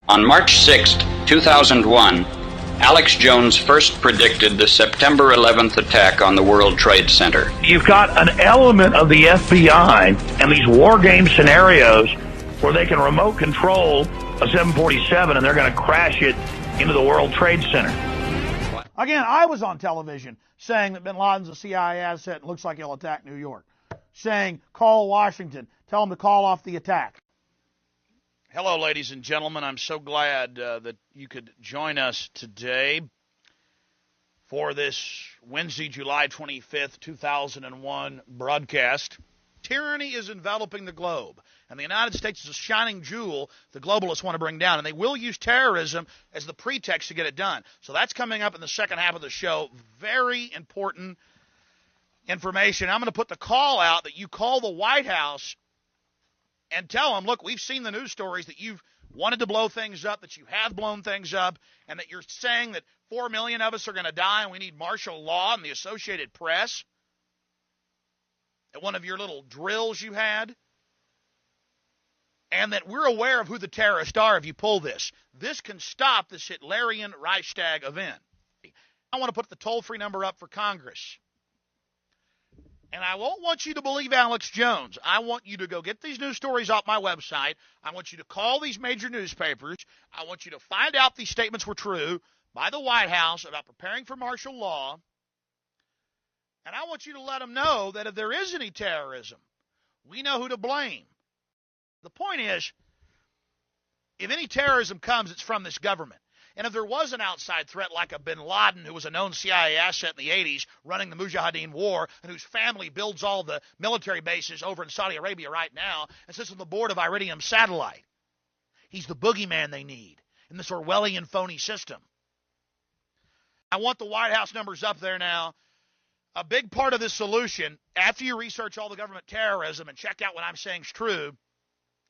On March 6, 2001, Alex Jones first predicted the September 11th attack on the World Trade Center. You've got an element of the FBI and these war game scenarios where they can remote control a 747 and they're going to crash it into the World Trade Center. Again, I was on television saying that bin Laden's a CIA asset and looks like he'll attack New York. Saying, call Washington, tell them to call off the attack. Hello, ladies and gentlemen. I'm so glad that you could join us today for this Wednesday, July 25th, 2001 broadcast. Tyranny is enveloping the globe, and the United States is a shining jewel the globalists want to bring down, and they will use terrorism as the pretext to get it done. So that's coming up in the second half of the show. Very important information. I'm going to put the call out that you call the White House and tell them, look, we've seen the news stories that you've wanted to blow things up, that you have blown things up, and that you're saying that 4 million of us are going to die and we need martial law and the Associated Press at one of your little drills you had, and that we're aware of who the terrorists are if you pull this. This can stop this Hitlerian Reichstag event. I want to put the toll-free number up for Congress. And I won't want you to believe Alex Jones. I want you to go get these news stories off my website. I want you to call these major newspapers. I want you to find out these statements were true by the White House about preparing for martial law. And I want you to let them know that if there is any terrorism, we know who to blame. The point is, if any terrorism comes, it's from this government. And if there was an outside threat like a bin Laden, who was a known CIA asset in the 80s, running the Mujahideen war, and whose family builds all the military bases over in Saudi Arabia right now, and sits on the board of Iridium Satellite, he's the boogeyman they need in this Orwellian phony system. I want the White House numbers up there now. A big part of this solution, after you research all the government terrorism and check out what I'm saying is true,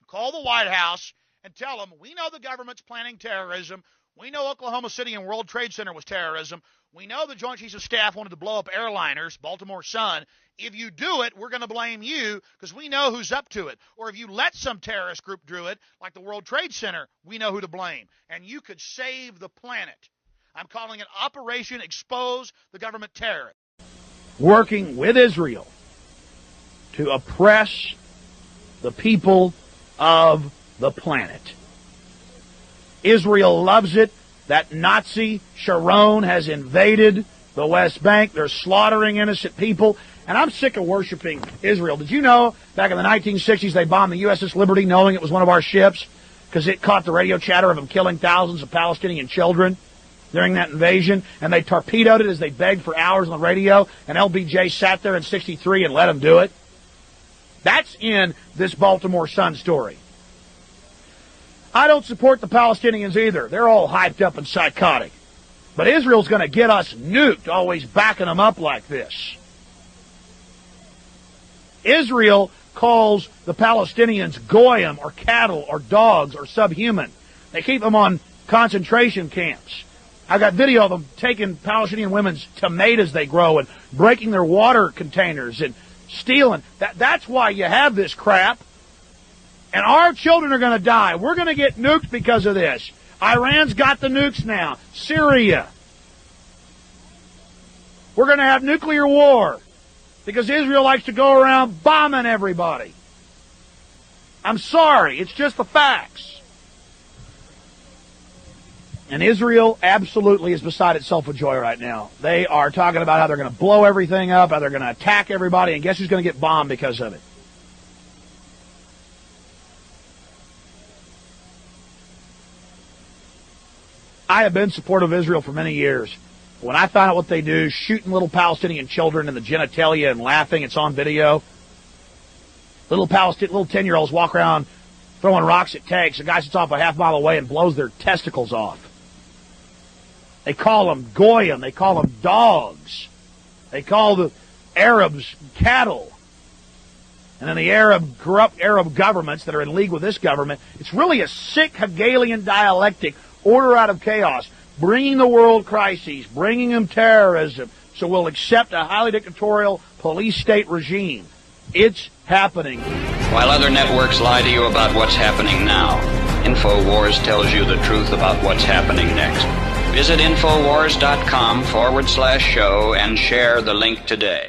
call the White House and tell them, we know the government's planning terrorism. We know Oklahoma City and World Trade Center was terrorism. We know the Joint Chiefs of Staff wanted to blow up airliners, Baltimore Sun. If you do it, we're going to blame you because we know who's up to it. Or if you let some terrorist group do it, like the World Trade Center, we know who to blame. And you could save the planet. I'm calling it Operation Expose the Government Terrorist. Working with Israel to oppress the people of the planet. Israel loves it. That Nazi Sharon has invaded the West Bank. They're slaughtering innocent people. And I'm sick of worshiping Israel. Did you know back in the 1960s they bombed the USS Liberty knowing it was one of our ships because it caught the radio chatter of them killing thousands of Palestinian children during that invasion? And they torpedoed it as they begged for hours on the radio. And LBJ sat there in 63 and let them do it. That's in this Baltimore Sun story. I don't support the Palestinians either. They're all hyped up and psychotic. But Israel's going to get us nuked, always backing them up like this. Israel calls the Palestinians goyim or cattle or dogs or subhuman. They keep them on concentration camps. I got video of them taking Palestinian women's tomatoes they grow and breaking their water containers and stealing. That's why you have this crap. And our children are going to die. We're going to get nuked because of this. Iran's got the nukes now. Syria. We're going to have nuclear war because Israel likes to go around bombing everybody. I'm sorry. It's just the facts. And Israel absolutely is beside itself with joy right now. They are talking about how they're going to blow everything up, how they're going to attack everybody, and guess who's going to get bombed because of it? I have been supportive of Israel for many years. When I found out what they do, shooting little Palestinian children in the genitalia and laughing, it's on video. Little 10-year-olds walk around throwing rocks at tanks. A guy sits off a half mile away and blows their testicles off. They call them goyim. They call them dogs. They call the Arabs cattle. And then the corrupt Arab governments that are in league with this government, it's really a sick Hegelian dialectic, order out of chaos, bringing the world crises, bringing them terrorism, so we'll accept a highly dictatorial police state regime. It's happening. While other networks lie to you about what's happening now, InfoWars tells you the truth about what's happening next. Visit Infowars.com/show and share the link today.